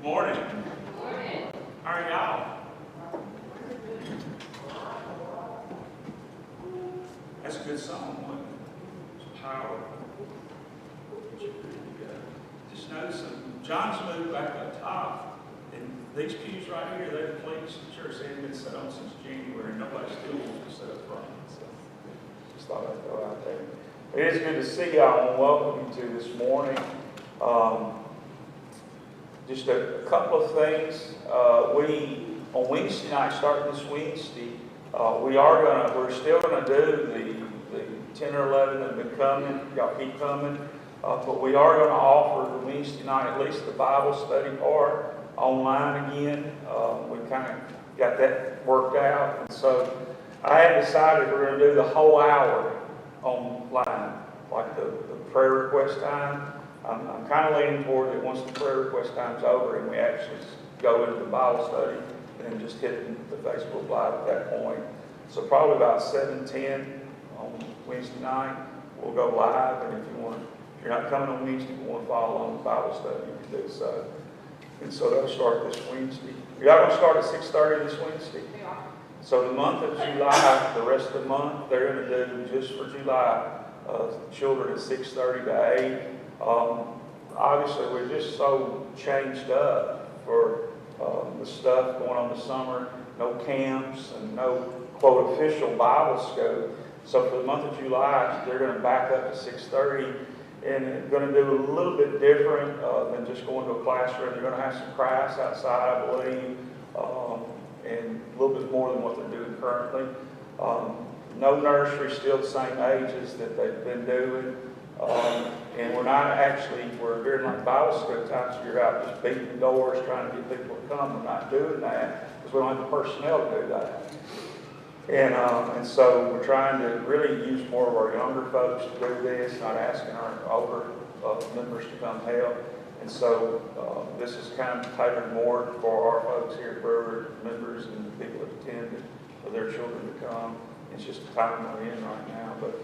Good morning. Good morning. How are y'all? That's a good song, wasn't it? It's powerful. Just notice John's moved back up top, and these pews right here, they're the plates of the church. They haven't been set on since January, and nobody still wants to set up front. So just thought I'd go out there. It is good to see y'all and welcome you to this morning. Just a couple of things. On Wednesday night, starting this Wednesday, we're still gonna do the 10 or 11 that have been coming. Y'all keep coming. But we are going to offer the Wednesday night, at least the Bible study part, online again. We kind of got that worked out. And so I have decided we're going to do the whole hour online, like the prayer request time. I'm kind of leaning toward that once the prayer request time's over and we actually go into the Bible study and then just hit the Facebook Live at that point. So probably about 7:10 on Wednesday night, we'll go live. And if you're not coming on Wednesday, you want to follow along the Bible study, you can do so. And so that'll start this Wednesday. Y'all going to start at 6:30 this Wednesday? Yeah. So the month of July, the rest of the month, they're going to do just for July, children at 6:30 to 8. Obviously, we're just so changed up for the stuff going on this summer. No camps and no, quote, official Bible scope. So for the month of July, they're going to back up to 6:30. And going to do a little bit different than just going to a classroom. They're going to have some crafts outside, I believe, and a little bit more than what they're doing currently. No nursery, still the same ages that they've been doing. And we're during like Bible study times, so you're out just beating the doors trying to get people to come. We're not doing that because we don't have the personnel to do that. And so we're trying to really use more of our younger folks to do this, not asking our older members to come help. And so this is kind of tailored more for our folks here at Brewer, members and the people that attend, for their children to come. It's just the time we're in right now. But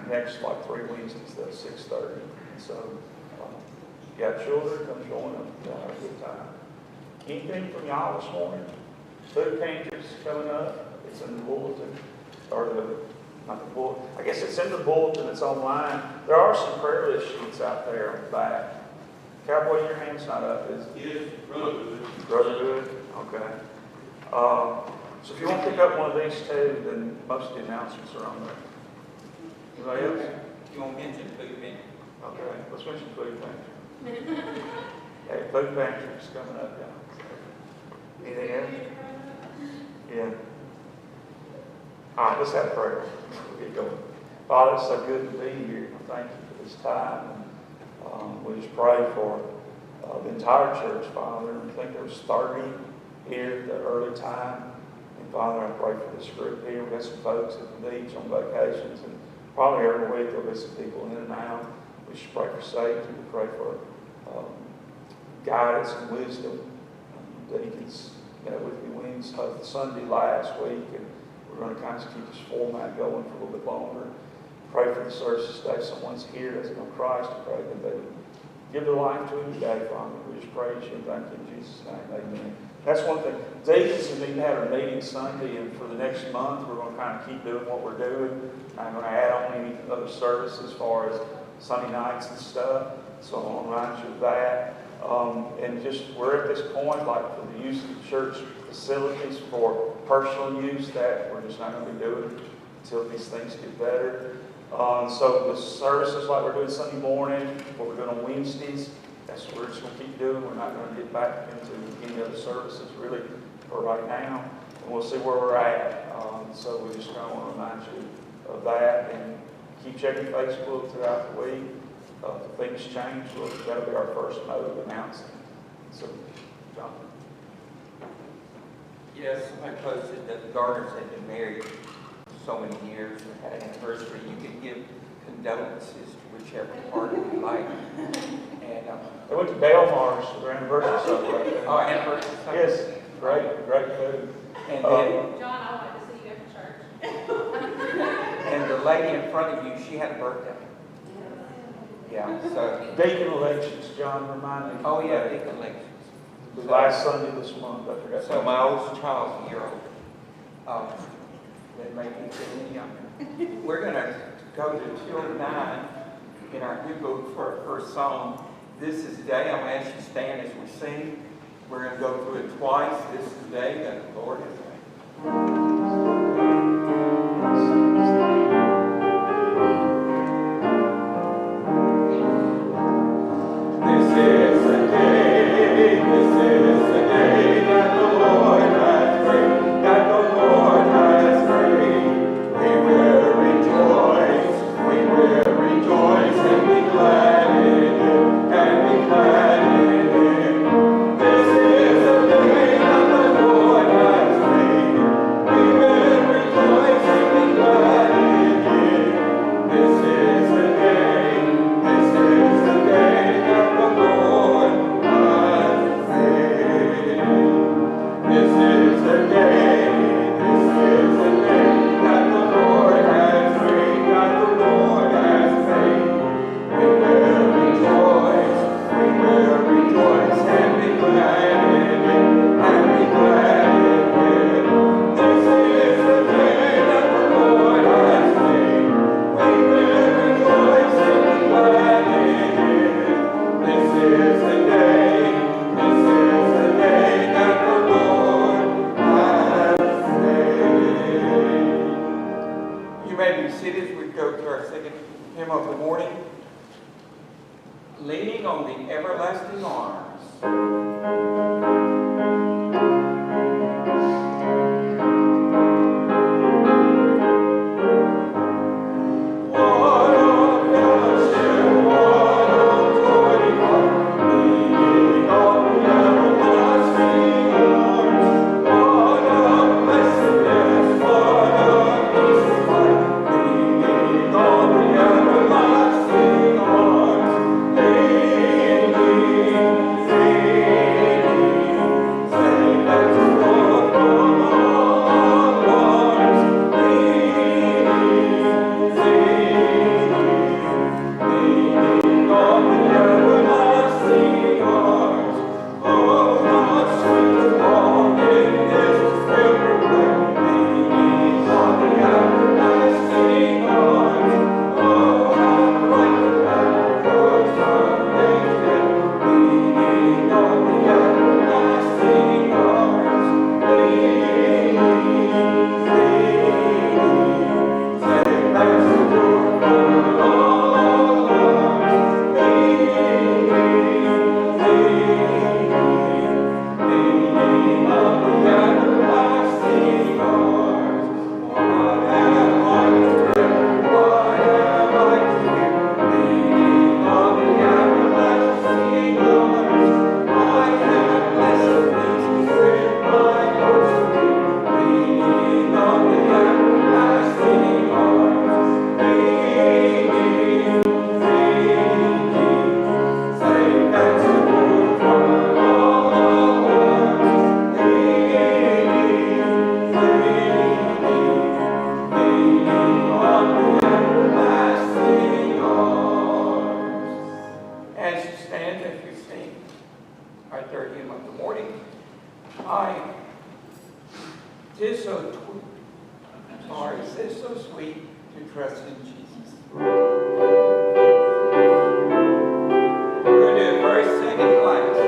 next, like 3 Wednesdays, that's 6:30. And so if you have children, come join them. They'll have a good time. Anything from y'all this morning? Food pantries coming up. It's in the bulletin, not the bulletin. I guess it's in the bulletin. It's online. There are some prayer list sheets out there on the back. Cowboy, your hand's not up, is it? Yes, Brotherhood. Brotherhood? Okay. So if you want to pick up one of these two, then most of the announcements are on there. Anybody else? You want to mention food pantry? Okay, let's mention food pantry. Hey, food pantry's coming up, y'all. Anything else? Yeah. All right, let's have prayer. We'll get going. Father, it's so good to be here. Thank you for this time. And, we just pray for the entire church, Father. I think there was 30 here at the early time. And Father, I pray for this group here. We've got some folks at the beach on vacations. And probably every week there'll be some people in and out. We just pray for safety. We pray for guidance and wisdom. Deacons with me Wednesday, Sunday last week. And we're going to kind of keep this format going for a little bit longer. Pray for the services today. Someone's here doesn't know Christ. Pray that they would give their life to Him today, Father. We just praise You and thank You in Jesus' name. Amen. That's one thing. Deacons have even had a meeting Sunday, and for the next month, we're going to kind of keep doing what we're doing. I'm going to add on any other services as far as Sunday nights and stuff. So I want to remind you of that. And just we're at this point, like for the use of the church facilities for personal use, that we're just not going to be doing until these things get better. So the services like we're doing Sunday morning, what we're doing on Wednesdays, that's what we're just going to keep doing. We're not going to get back into any other services really for right now. And we'll see where we're at. So we just kind of want to remind you of that and keep checking Facebook throughout the week. If things change, that'll be our first mode of announcing. So, John. Yes, I posted that the Garners had been married so many years and had an anniversary. You can give condolences to whichever party you like. And they went to Belmar's for their anniversary celebration. Oh, anniversary celebration. Yes, great food. And then, John, I wanted to see you after church. and the lady in front of you, she had a birthday. Yeah, so. Deacon elections, John, remind me. Oh, yeah, deacon elections. last Sunday this month, I forgot. So my oldest child's a year old. That make me feel any younger. We're going to go to 209 in our new book for our first song. This is the day. I'm going to ask you to stand as we sing. We're going to go through it twice. This is the day that the Lord has made. This is the day that the Lord has made, that the Lord has made. We will rejoice and be glad in it, and be glad in it. This is the day that the Lord has made. We will rejoice and be glad in it. This is the day that the Lord has made. This is the day that the Lord has made, that the Lord has made. We will rejoice and be glad in it, and be glad in it. This is the day that the Lord has made. We will rejoice and be glad in it. This is the day that the Lord has made. You may be seated as we go to our second hymn of the morning. Leaning on the everlasting arms. What a fellowship, what a joy divine, leaning on the everlasting arms. What a blessedness, what a peace divine, leaning on the everlasting arms. Leaning, say that's the Lord from all arms. Leaning on the everlasting arms. Oh, how sweet loneliness everywhere. Leaning on the everlasting arms. Oh, how bright the lamp grows amazing. Leaning on the everlasting arms. Leaning, say that's the Lord from all arms. Leaning on the everlasting arms. What am I to do? What am I to do? Leaning on the everlasting arms. I have blessed things with my hopes to be. Leaning on the everlasting arms. Leaning, say that's the Lord from all arms. Leaning on the everlasting arms. As you stand, as we sing our third hymn of the morning, tis so sweet to trust in Jesus. We're going to do it first, second, last.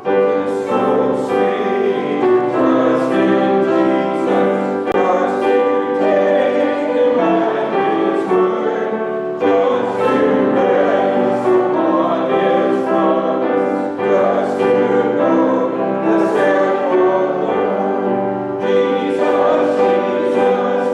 Tis so sweet to trust in Jesus, just to take Him at His word, just to rest upon His promise, just to know the simple Lord. Jesus, Jesus,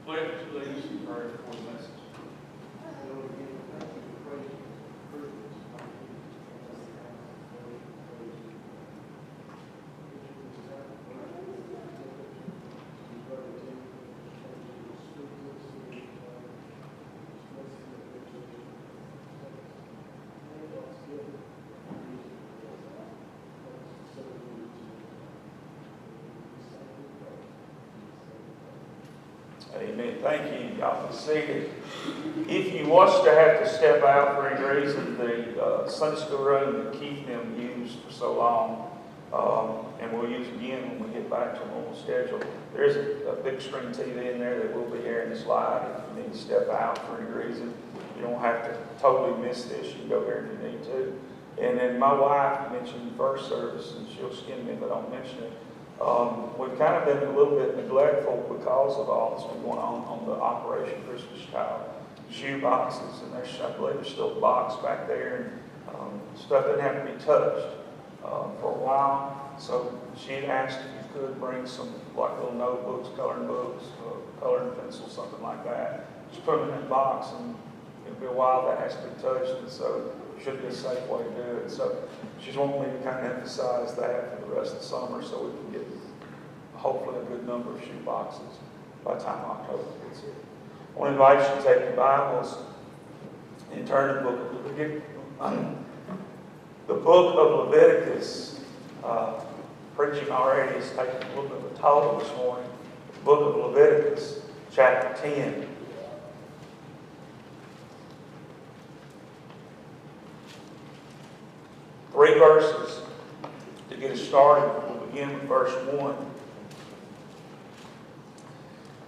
Cliff, please, pray for the message. Amen. Thank you. Y'all can see it. If you was to have to step out for any reason, the Sunday school room that Keith and them used for so long, and we'll use again when we get back to a normal schedule, there's a big screen TV in there that will be airing this live. If you need to step out for any reason, you don't have to totally miss this. You can go there if you need to. And then my wife mentioned the first service, and she'll skin me if I don't mention it. We've kind of been a little bit neglectful because of all that's been going on the Operation Christmas Child shoe boxes, and there's, I believe there's still a box back there, and stuff doesn't have to be touched for a while. So she had asked if you could bring some like little notebooks, coloring books, coloring pencils, something like that. Just put them in that box, and it'll be a while that has to be touched, and so it should be a safe way to do it. So she's wanting me to kind of emphasize that for the rest of the summer, so we can get hopefully a good number of shoe boxes by the time October gets here. I want to invite you to take your Bibles and turn to the book of Leviticus. The book of Leviticus, preaching already is taking a little bit of a toll this morning. The book of Leviticus, chapter 10. Three verses to get us started. We'll begin with verse 1.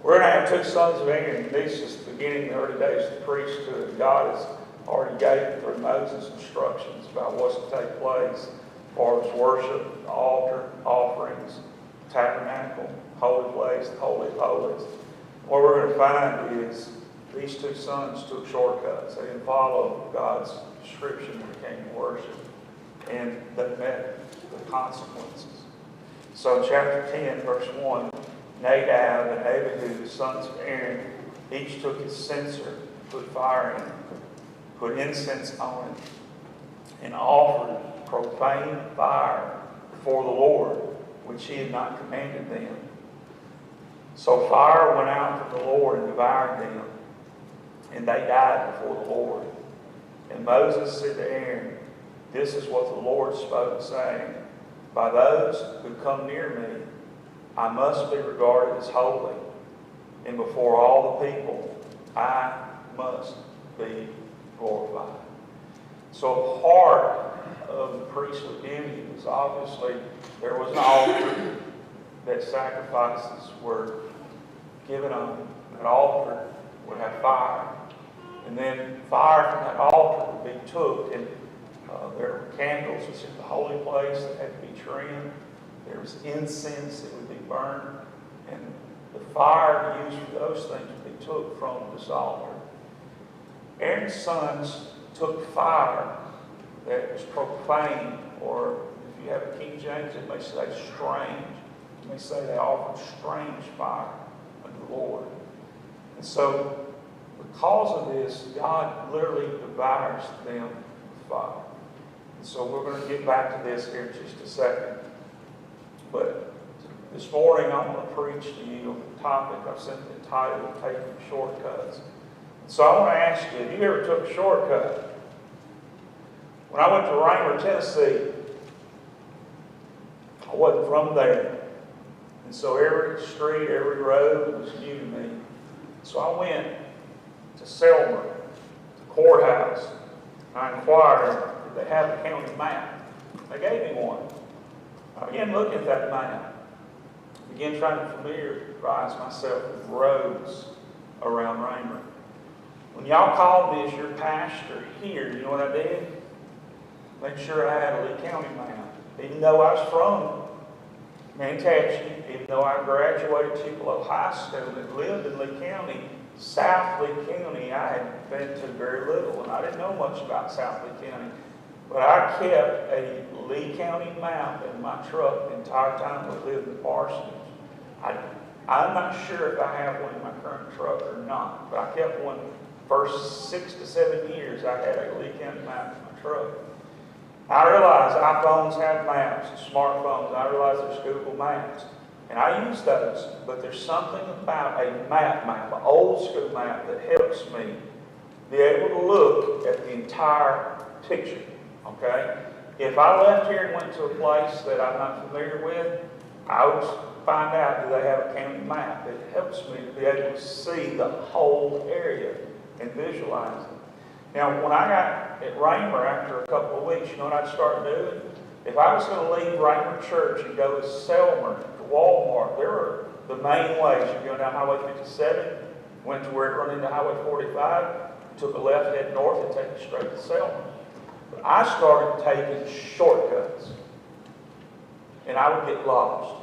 We're going to have two sons of Aaron. This is the beginning, the early days of the priesthood. God has already gave through Moses instructions about what's to take place as far as worship, the altar, offerings, tabernacle, holy place, the holy of holies. What we're going to find is these two sons took shortcuts. They didn't follow God's description when it came to worship, and they met the consequences. So in chapter 10, verse 1, Nadab and Abihu, the sons of Aaron, each took his censer, put fire in it, put incense on it, and offered profane fire before the Lord, which he had not commanded them. So fire went out from the Lord and devoured them, and they died before the Lord. And Moses said to Aaron, "This is what the Lord spoke, saying, by those who come near me, I must be regarded as holy, and before all the people, I must be glorified." So a part of the priestly duty was obviously there was an altar that sacrifices were given on. That altar would have fire. And then fire from that altar would be took, and there were candles which in the holy place that had to be trimmed. There was incense that would be burned, and the fire used for those things would be took from this altar. Aaron's sons took fire that was profane, or if you have a King James, it may say strange. It may say they offered strange fire unto the Lord. And so, because of this, God literally devours them with fire. And so we're going to get back to this here in just a second. But this morning I'm going to preach to you on the topic I've simply entitled Taking Shortcuts. So I want to ask you, have you ever took a shortcut? When I went to Raymer, Tennessee, I wasn't from there. And so every street, every road was new to me. So I went to Selmer, the courthouse. I inquired if they have a county map. They gave me one. I began looking at that map. I began trying to familiarize myself with roads around Raymer. When y'all called me as your pastor here, you know what I did? Make sure I had a Lee County map. Even though I was from Manatee, even though I graduated Tupelo High School and lived in Lee County, South Lee County I had been to very little, and I didn't know much about South Lee County. But I kept a Lee County map in my truck the entire time we lived in Parsonage. I'm not sure if I have one in my current truck or not, but I kept one. First 6 to 7 years, I had a Lee County map in my truck. I realize iPhones have maps, smartphones. I realize there's Google Maps. And I use those, but there's something about a map, an old school map, that helps me be able to look at the entire picture, okay? If I left here and went to a place that I'm not familiar with, I would find out, do they have a county map? It helps me to be able to see the whole area and visualize it. Now, when I got at Raymer after a couple of weeks, you know what I'd start doing? If I was going to leave Raymer Church and go to Selmer, to Walmart, there were the main ways. You go down Highway 57, went to where it run into Highway 45, took a left, head north, and take it straight to Selmer. But I started taking shortcuts, and I would get lost.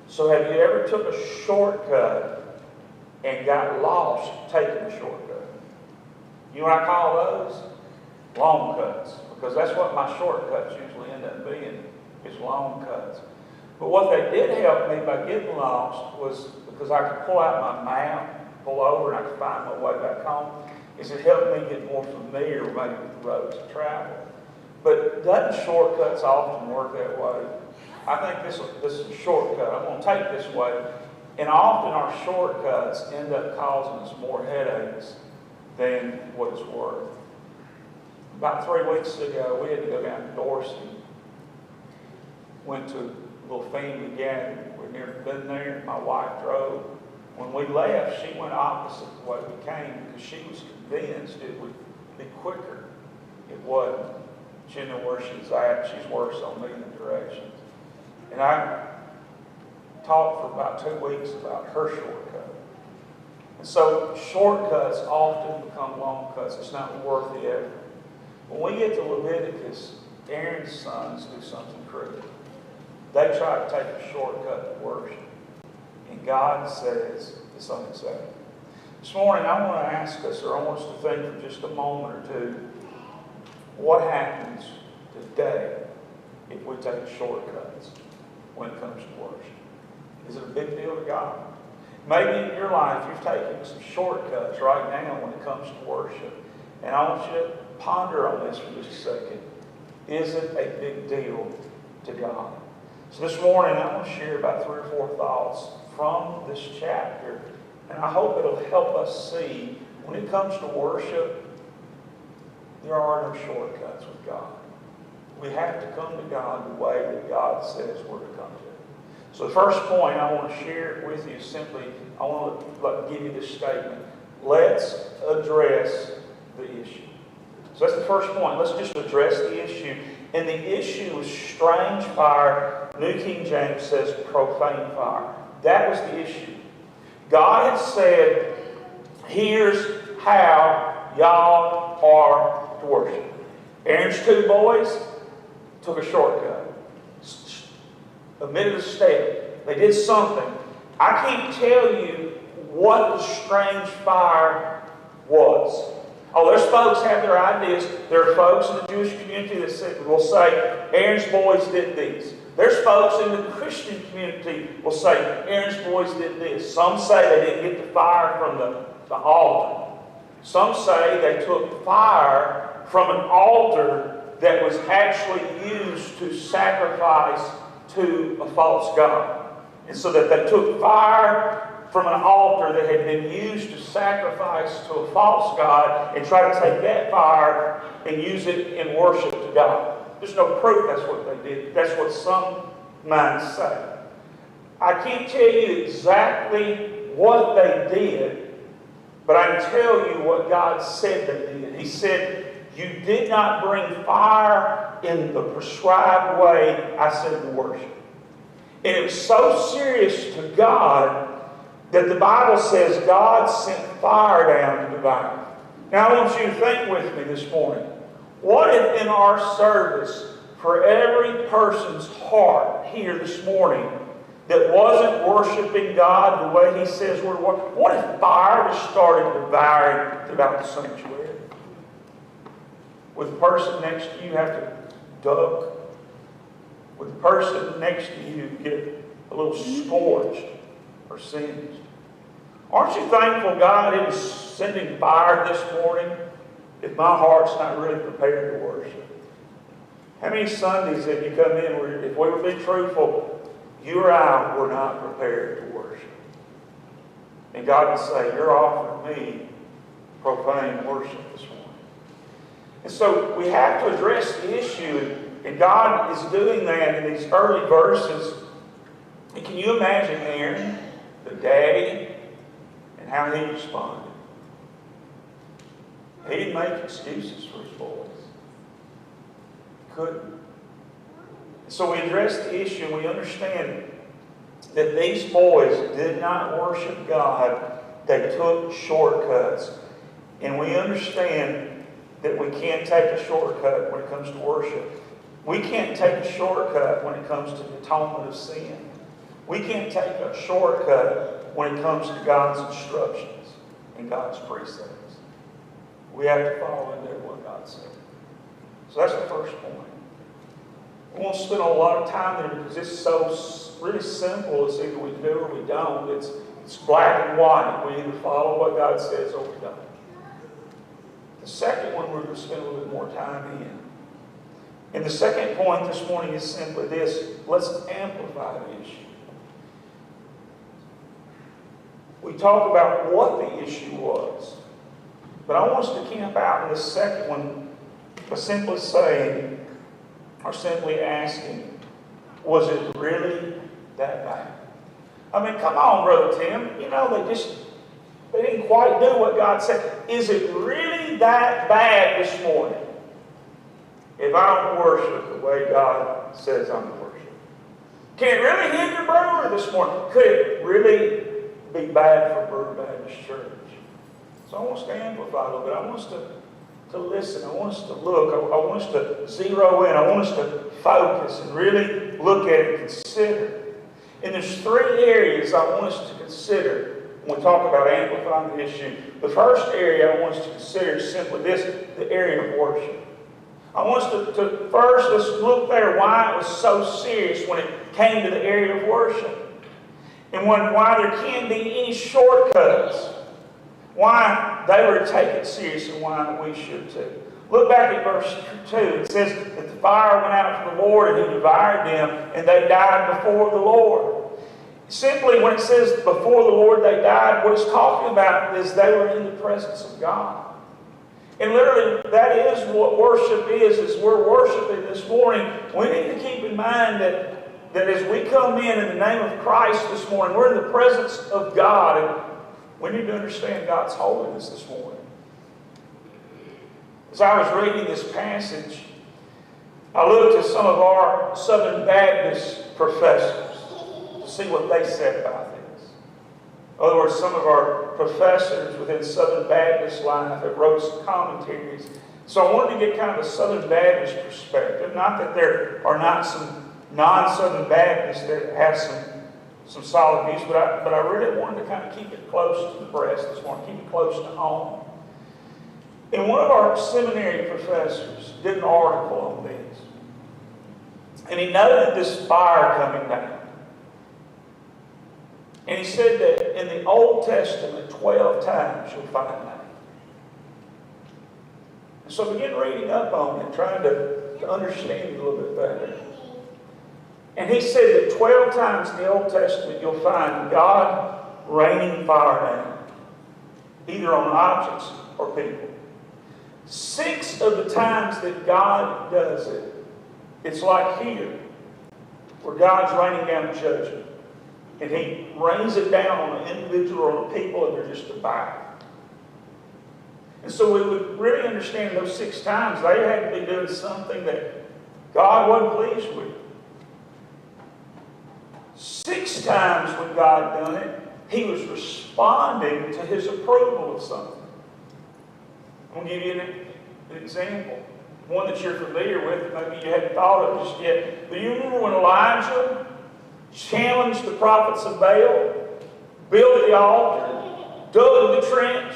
So have you ever took a shortcut and got lost taking a shortcut? You know what I call those? Long cuts. Because that's what my shortcuts usually end up being, is long cuts. But what they did help me by getting lost was, because I could pull out my map, pull over, and I could find my way back home, is it helped me get more familiar maybe with the roads of travel. But doesn't shortcuts often work that way? I think this is a shortcut. I'm going to take this way. And often our shortcuts end up causing us more headaches than what it's worth. About 3 weeks ago, we had to go down to Dorsey. Went to a little family gathering. We'd never been there. My wife drove. When we left, she went opposite the way we came because she was convinced it would be quicker. It wasn't. She didn't know where she was at. She's worse on me than directions. And I talked for about 2 weeks about her shortcut. And so shortcuts often become long cuts. It's not worth the effort. When we get to Leviticus, Aaron's sons do something critical. They try to take a shortcut to worship. And God says it's unacceptable. This morning I want to ask us, or I want us to think for just a moment or two, what happens today if we take shortcuts when it comes to worship? Is it a big deal to God? Maybe in your life you've taken some shortcuts right now when it comes to worship. And I want you to ponder on this for just a second. Is it a big deal to God? So this morning I want to share about 3 or 4 thoughts from this chapter. And I hope it'll help us see when it comes to worship, there are no shortcuts with God. We have to come to God the way that God says we're to come to Him. So the first point I want to share with you is simply, I want to give you this statement. Let's address the issue. So that's the first point. Let's just address the issue. And the issue was strange fire. New King James says profane fire. That was the issue. God had said, here's how y'all are to worship. Aaron's 2 boys took a shortcut. Omitted a step. They did something. I can't tell you what the strange fire was. Oh, there's folks have their ideas. There are folks in the Jewish community that will say, Aaron's boys did these. There's folks in the Christian community will say, Aaron's boys did this. Some say they didn't get the fire from the altar. Some say they took fire from an altar that was actually used to sacrifice to a false god. And so that they took fire from an altar that had been used to sacrifice to a false god and tried to take that fire and use it in worship to God. There's no proof that's what they did. That's what some minds say. I can't tell you exactly what they did, but I can tell you what God said they did. He said, you did not bring fire in the prescribed way I said to worship. And it was so serious to God that the Bible says God sent fire down to devour. Now I want you to think with me this morning. What if in our service, for every person's heart here this morning that wasn't worshiping God the way He says we're to worship, what if fire just started devouring throughout the sanctuary? Would the person next to you have to duck? Would the person next to you get a little scorched? or singed. Aren't you thankful God isn't sending fire this morning if my heart's not really prepared to worship? How many Sundays have you come in where, if we were being truthful, you or I were not prepared to worship? And God would say, you're offering me profane worship this morning. And so we have to address the issue, and God is doing that in these early verses. And can you imagine Aaron, the daddy, and how he responded? He didn't make excuses for his boys. He couldn't. So we address the issue, and we understand that these boys did not worship God. They took shortcuts. And we understand that we can't take a shortcut when it comes to worship. We can't take a shortcut when it comes to the atonement of sin. We can't take a shortcut when it comes to God's instructions and God's precepts. We have to follow and do what God said. So that's the first point. We won't spend a lot of time there because it's so really simple. It's either we do or we don't. It's black and white. We either follow what God says or we don't. The second one we're going to spend a little bit more time in. And the second point this morning is simply this. Let's amplify the issue. We talk about what the issue was. But I want us to camp out in the second one by simply saying, or simply asking, was it really that bad? I mean, come on, Brother Tim. You know, they didn't quite do what God said. Is it really that bad this morning if I don't worship the way God says I'm to worship? Can it really hinder Brewer this morning? Could it really be bad for Brewer Baptist Church? So I want us to amplify a little bit. I want us to listen. I want us to look. I want us to zero in. I want us to focus and really look at it and consider. And there's three areas I want us to consider when we talk about amplifying the issue. The first area I want us to consider is simply this, the area of worship. I want us to first, let's look there why it was so serious when it came to the area of worship. And why there can't be any shortcuts. Why they were to take it serious and why we should too. Look back at verse 2. It says that the fire went out from the Lord and He devoured them, and they died before the Lord. Simply, when it says before the Lord they died, what it's talking about is they were in the presence of God. And literally, that is what worship is we're worshiping this morning. We need to keep in mind that as we come in the name of Christ this morning, we're in the presence of God. And we need to understand God's holiness this morning. As I was reading this passage, I looked at some of our Southern Baptist professors to see what they said about this. In other words, some of our professors within Southern Baptist life have wrote some commentaries. So I wanted to get kind of a Southern Baptist perspective. Not that there are not some non-Southern Baptists that have some solid views, but I really wanted to kind of keep it close to the breast this morning, keep it close to home. And one of our seminary professors did an article on this. And he noted this fire coming down. And he said that in the Old Testament, 12 times you'll find that. And so I began reading up on it, trying to understand it a little bit better. And he said that 12 times in the Old Testament you'll find God raining fire down, either on objects or people. 6 of the times that God does it, it's like here, where God's raining down judgment. And He rains it down on an individual or on people, and they're just abiding. And so we would really understand those 6 times they had to be doing something that God wasn't pleased with. 6 times when God done it, He was responding to His approval of something. I'm going to give you an example. One that you're familiar with, maybe you hadn't thought of just yet. Do you remember when Elijah challenged the prophets of Baal, built the altar, dug the trench,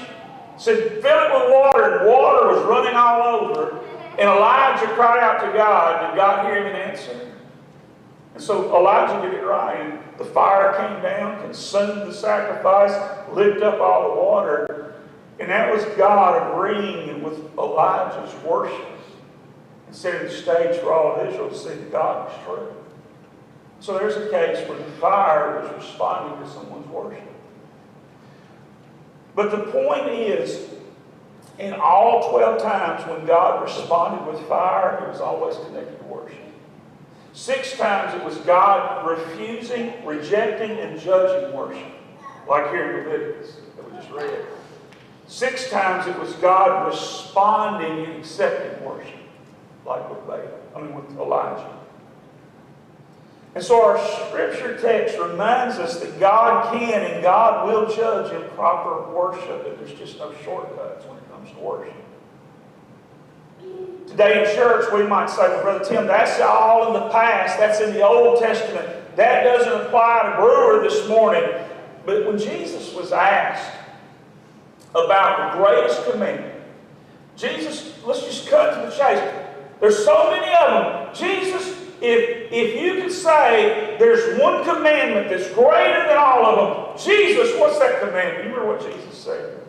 said, fill it with water, and water was running all over, and Elijah cried out to God, and God hear him and answer? And so Elijah did it right. And the fire came down, consumed the sacrifice, licked up all the water. And that was God agreeing with Elijah's worship and setting the stage for all of Israel to see that God was true. So there's a case where the fire was responding to someone's worship. But the point is, in all 12 times when God responded with fire, it was always connected to worship. 6 times it was God refusing, rejecting, and judging worship, like here in Leviticus that we just read. 6 times it was God responding and accepting worship, like with Elijah. And so our scripture text reminds us that God can and God will judge improper worship, that there's just no shortcuts when it comes to worship. Today in church we might say, well, Brother Tim, that's all in the past. That's in the Old Testament. That doesn't apply to Brewer this morning. But when Jesus was asked about the greatest commandment, Jesus, let's just cut to the chase. There's so many of them. Jesus, if you could say there's one commandment that's greater than all of them, Jesus, what's that commandment? You remember what Jesus said?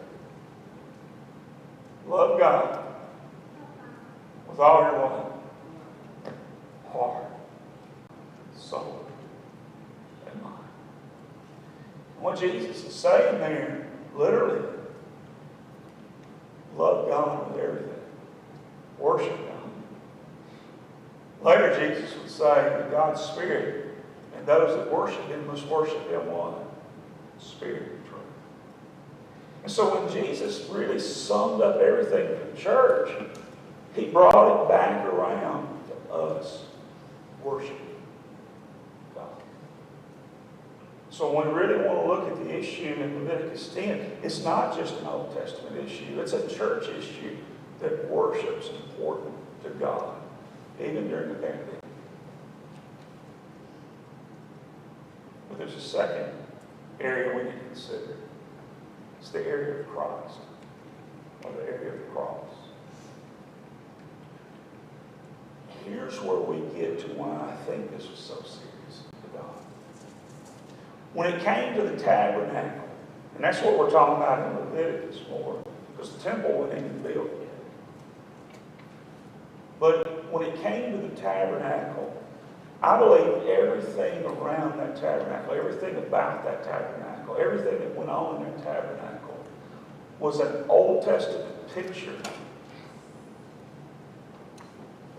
Love God with all your life, heart, soul, and mind. And what Jesus is saying there, literally, love God with everything. Worship God. Later, Jesus would say that God's Spirit, and those that worship Him must worship Him what? Spirit and truth. And so when Jesus really summed up everything for the church, He brought it back around to us worshiping God. So when we really want to look at the issue in Leviticus 10, it's not just an Old Testament issue. It's a church issue that worship's important to God, even during the pandemic. But there's a second area we need to consider. It's the area of Christ, or the area of the cross. Here's where we get to why I think this was so serious to God. When it came to the tabernacle, and that's what we're talking about in Leviticus more, because the temple wasn't even built yet. But when it came to the tabernacle, I believe everything around that tabernacle, everything about that tabernacle, everything that went on in that tabernacle was an Old Testament picture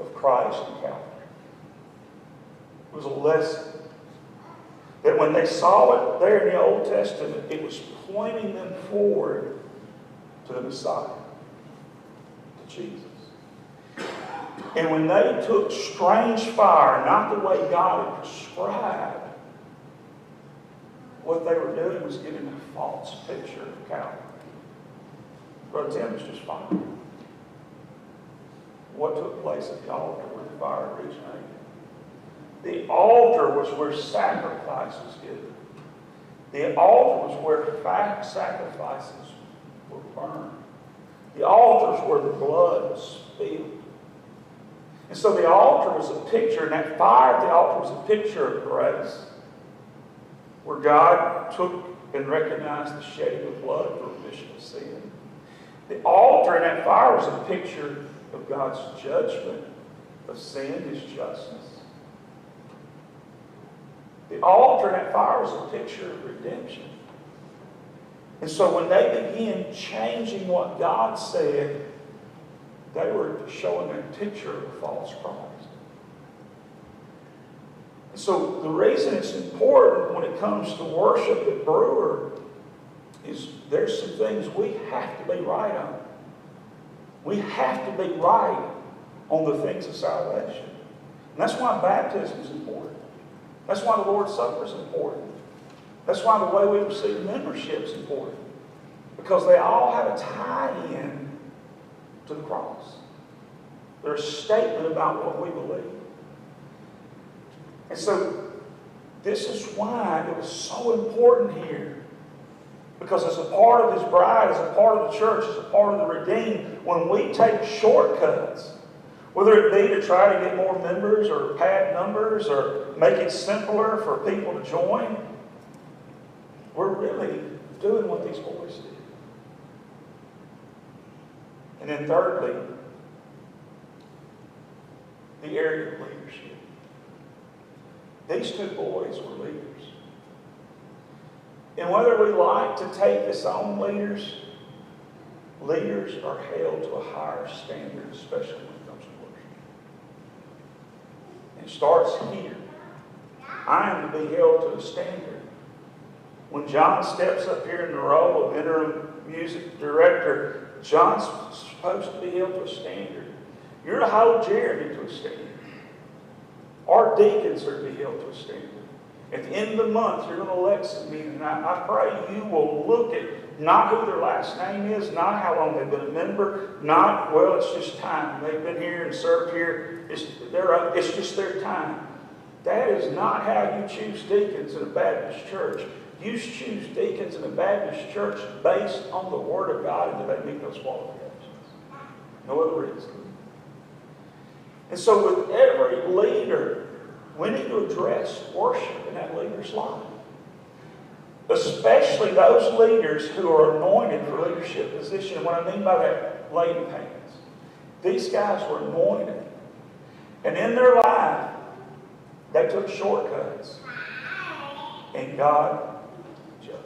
of Christ and Calvary. It was a lesson that when they saw it there in the Old Testament, it was pointing them forward to the Messiah, to Jesus. And when they took strange fire, not the way God had prescribed, what they were doing was giving a false picture of Calvary. Brother Tim was just fire. What took place at the altar where the fire originated? The altar was where sacrifice was given. The altar was where sacrifices were burned. The altar is where the blood was spilled. And so the altar was a picture, and that fire at the altar was a picture of grace, where God took and recognized the shedding of blood for remission of sin. The altar and that fire was a picture of God's judgment of sin, His justice. The altar and that fire was a picture of redemption. And so when they began changing what God said, they were showing a picture of a false Christ. And so the reason it's important when it comes to worship at Brewer is there's some things we have to be right on. We have to be right on the things of salvation. And that's why baptism is important. That's why the Lord's Supper is important. That's why the way we receive membership is important. Because they all have a tie-in to the cross. They're a statement about what we believe. And so this is why it was so important here. Because as a part of His bride, as a part of the church, as a part of the redeemed, when we take shortcuts, whether it be to try to get more members or pad numbers or make it simpler for people to join, we're really doing what these boys did. And then thirdly, the area of leadership. These two boys were leaders. And whether we like to take this on, leaders are held to a higher standard, especially when it comes to worship. It starts here. I am to be held to a standard. When John steps up here in the role of interim music director, John's supposed to be held to a standard. You're to hold Jeremy to a standard. Our deacons are to be held to a standard. At the end of the month, you're going to elect some men, and I pray you will look at not who their last name is, not how long they've been a member, not, well, it's just time. They've been here and served here. It's just their time. That is not how you choose deacons in a Baptist church. You choose deacons in a Baptist church based on the Word of God, and do they meet those qualifications? No other reason. And so with every leader, we need to address worship in that leader's life. Especially those leaders who are anointed for leadership position. And what I mean by that, laying hands. These guys were anointed. And in their life, they took shortcuts. And God judged.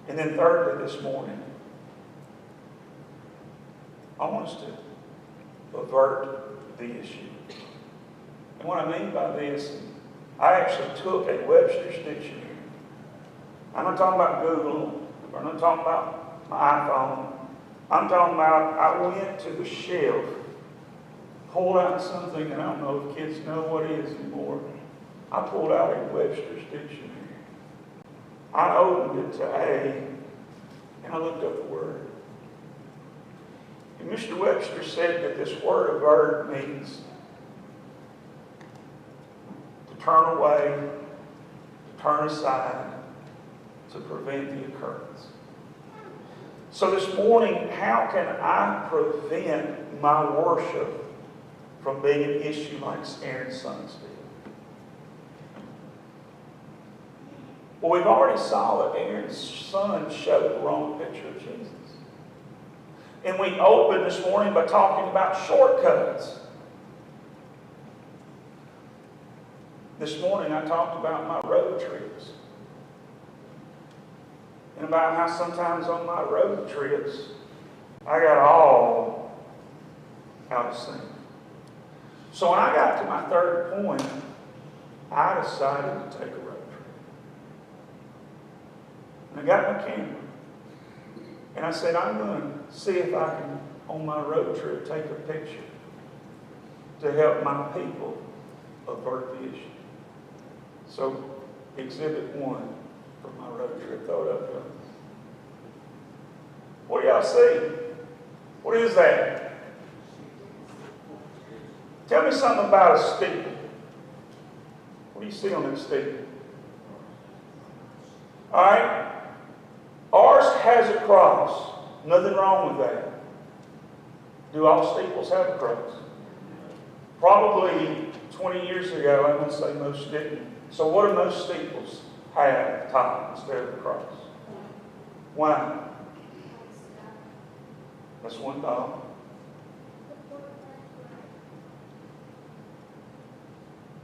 And then thirdly this morning, I want us to avert the issue. And what I mean by this, I actually took a Webster's dictionary. I'm not talking about Google. I'm not talking about my iPhone. I'm talking about I went to the shelf, pulled out something, and I don't know if kids know what it is anymore. I pulled out a Webster's dictionary. I opened it to A, and I looked up the word. And Mr. Webster said that this word avert means to turn away, to turn aside, to prevent the occurrence. So this morning, how can I prevent my worship from being an issue like Aaron's sons did? Well, we've already saw that Aaron's son showed the wrong picture of Jesus. And we opened this morning by talking about shortcuts. This morning I talked about my road trips. And about how sometimes on my road trips, I got all out of sync. So when I got to my third point, I decided to take a road trip. And I got my camera. And I said, I'm going to see if I can, on my road trip, take a picture to help my people avert the issue. So, exhibit 1 from my road trip, throw it up there. What do y'all see? What is that? Tell me something about a steeple. What do you see on that steeple? All right? Ours has a cross. Nothing wrong with that. Do all steeples have a cross? Probably 20 years ago, I would say most didn't. So what do most steeples have at the top instead of the cross? Why? That's one thought.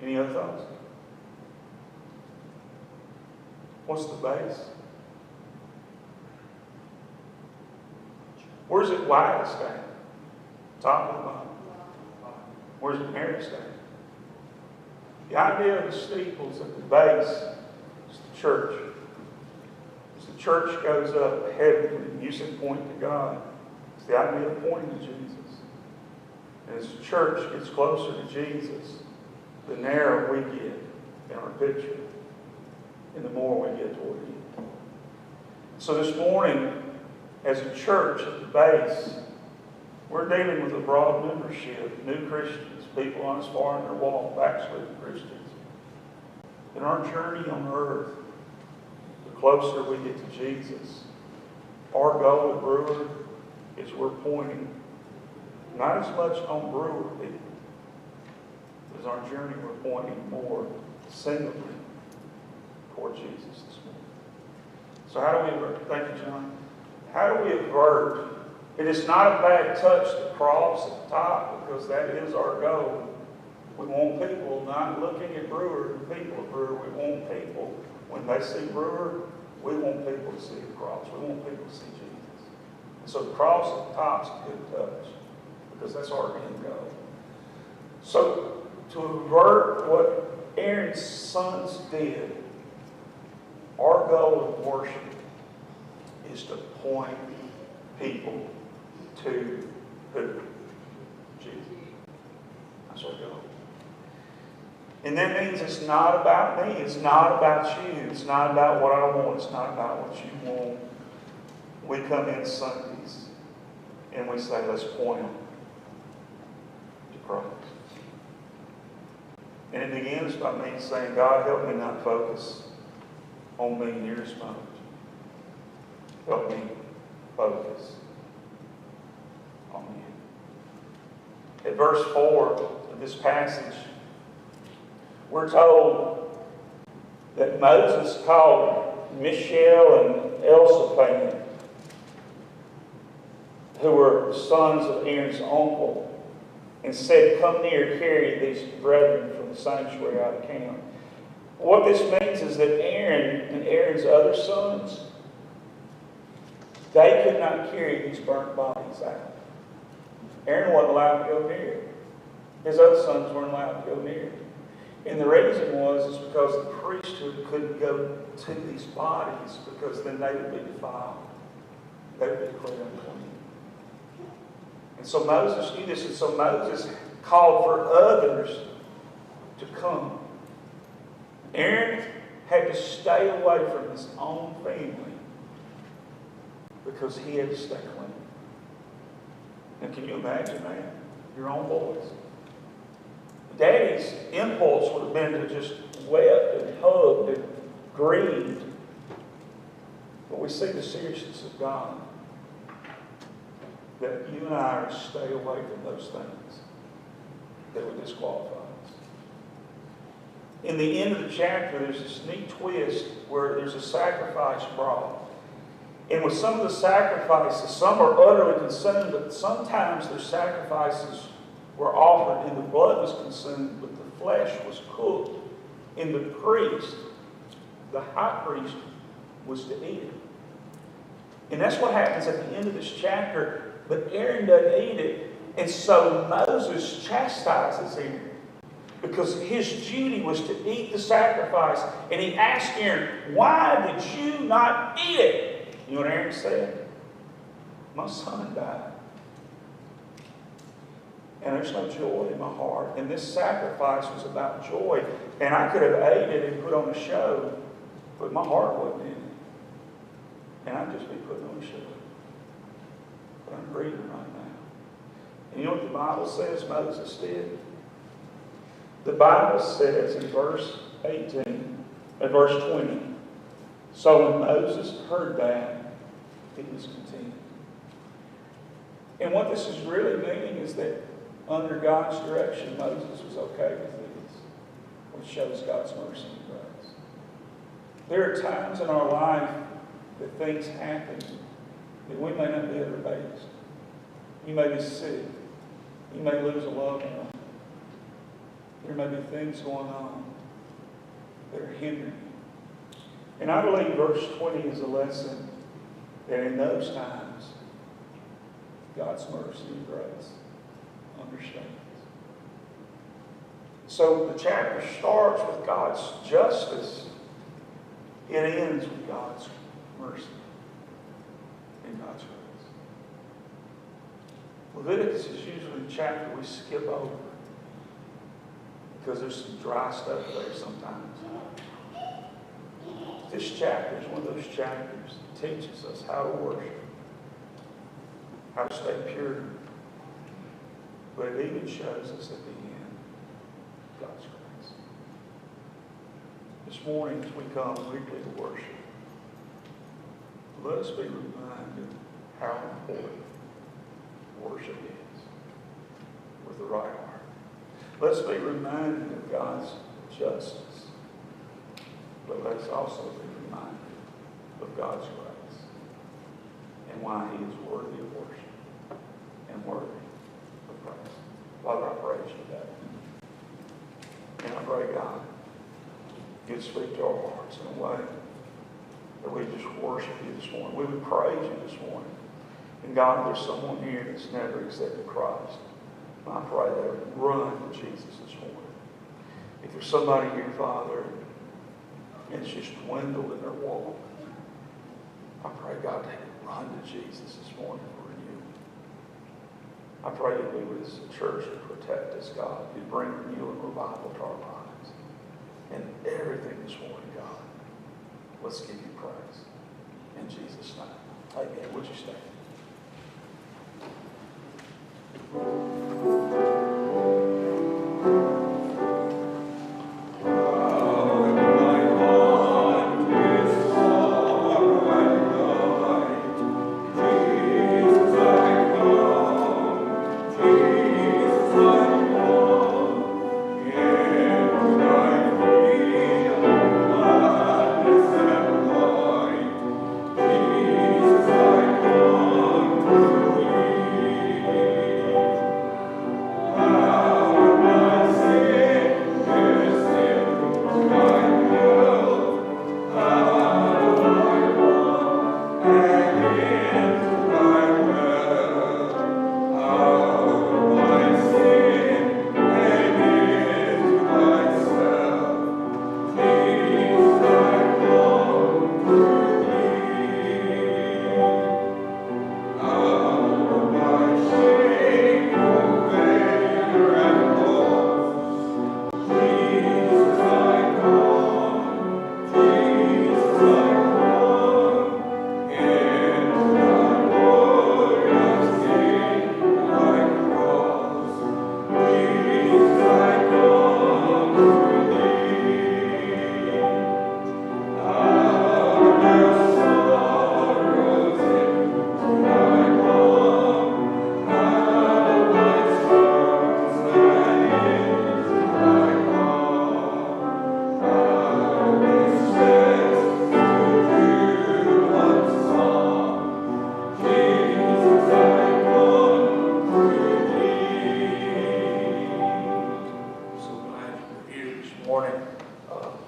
Any other thoughts? What's the base? Where's it widest at? Top or bottom? Where's it narrowest at? The idea of the steeples at the base is the church. As the church goes up heavenly, and you can point to God. It's the idea of pointing to Jesus. And as the church gets closer to Jesus, the narrower we get in our picture, and the more we get toward Him. So this morning, as a church at the base, we're dealing with a broad membership, new Christians, people on as far in their walk, backslidden Christians. In our journey on earth, the closer we get to Jesus, our goal at Brewer is we're pointing not as much on Brewer people, Because our journey, we're pointing more singly toward Jesus this morning. So how do we avert? Thank you, John. How do we avert? It is not a bad touch to cross at the top, because that is our goal. We want people not looking at Brewer and people at Brewer. We want people, when they see Brewer, we want people to see the cross. We want people to see Jesus. And so the cross at the top is a good touch, because that's our end goal. So to avert what Aaron's sons did, our goal of worship is to point people to who? Jesus. That's our goal. And that means it's not about me. It's not about you. It's not about what I want. It's not about what you want. We come in Sundays and we say, let's point them to Christ. And it begins by me saying, God, help me not focus on me near as much. Help me focus on you. At verse 4 of this passage, we're told that Moses called Mishael and Elzaphan, who were sons of Aaron's uncle, and said, come near, carry these brethren from the sanctuary out of camp. What this means is that Aaron and Aaron's other sons, they could not carry these burnt bodies out. Aaron wasn't allowed to go near it. His other sons weren't allowed to go near it. And the reason was because the priesthood couldn't go to these bodies, because then they would be defiled. They would be declared unclean. And so Moses knew this, and so Moses called for others to come. Aaron had to stay away from his own family because he had to stay clean. Now, can you imagine that? Your own boys. Daddy's impulse would have been to just wept and hugged and grieved. But we see the seriousness of God, that you and I are to stay away from those things that would disqualify us. In the end of the chapter, there's this neat twist where there's a sacrifice brought. And with some of the sacrifices, some are utterly consumed, but sometimes their sacrifices were offered and the blood was consumed, but the flesh was cooked. And the priest, the high priest, was to eat it. And that's what happens at the end of this chapter. But Aaron doesn't eat it. And so Moses chastises Aaron, because his duty was to eat the sacrifice. And he asked Aaron, why did you not eat it? You know what Aaron said? My son died. And there's no joy in my heart. And this sacrifice was about joy. And I could have ate it and put on a show, but my heart wasn't in it. And I'd just be putting on a show. But I'm grieving right now. And you know what the Bible says Moses did? The Bible says in verse 18, and verse 20, so when Moses heard that, he was content. And what this is really meaning is that under God's direction, Moses was okay with this, which shows God's mercy and grace. There are times in our life that things happen that we may not be at our best. You may be sick. You may lose a loved one. There may be things going on that are hindering you. And I believe verse 20 is a lesson that in those times, God's mercy and grace understands. So the chapter starts with God's justice. It ends with God's mercy and God's grace. Leviticus is usually the chapter we skip over because there's some dry stuff there sometimes. This chapter is one of those chapters that teaches us how to worship, how to stay pure. But it even shows us at the end God's grace. This morning as we come weekly to worship, let us be reminded how important worship is with the right heart. Let's be reminded of God's justice. But let's also be reminded of God's grace and why He is worthy of worship and worthy of praise. Father, I praise You today. And I pray, God, You'd speak to our hearts in a way that we just worship You this morning. We would praise You this morning. And God, if there's someone here that's never accepted Christ, I pray they would run to Jesus this morning. If there's somebody here, Father, and it's just dwindled in their walk, I pray, God, they would run to Jesus this morning for renewal. I pray that we would, as a church, to protect us, God. You'd bring renewal and revival to our lives. And everything this morning, God, let's give You praise. In Jesus' name. Amen. Would you stand?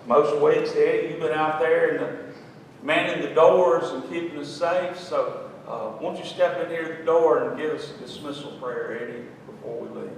Most weeks, Eddie, you've been out there and manning the doors and keeping us safe. So won't you step in here at the door and give us a dismissal prayer, Eddie, before we leave?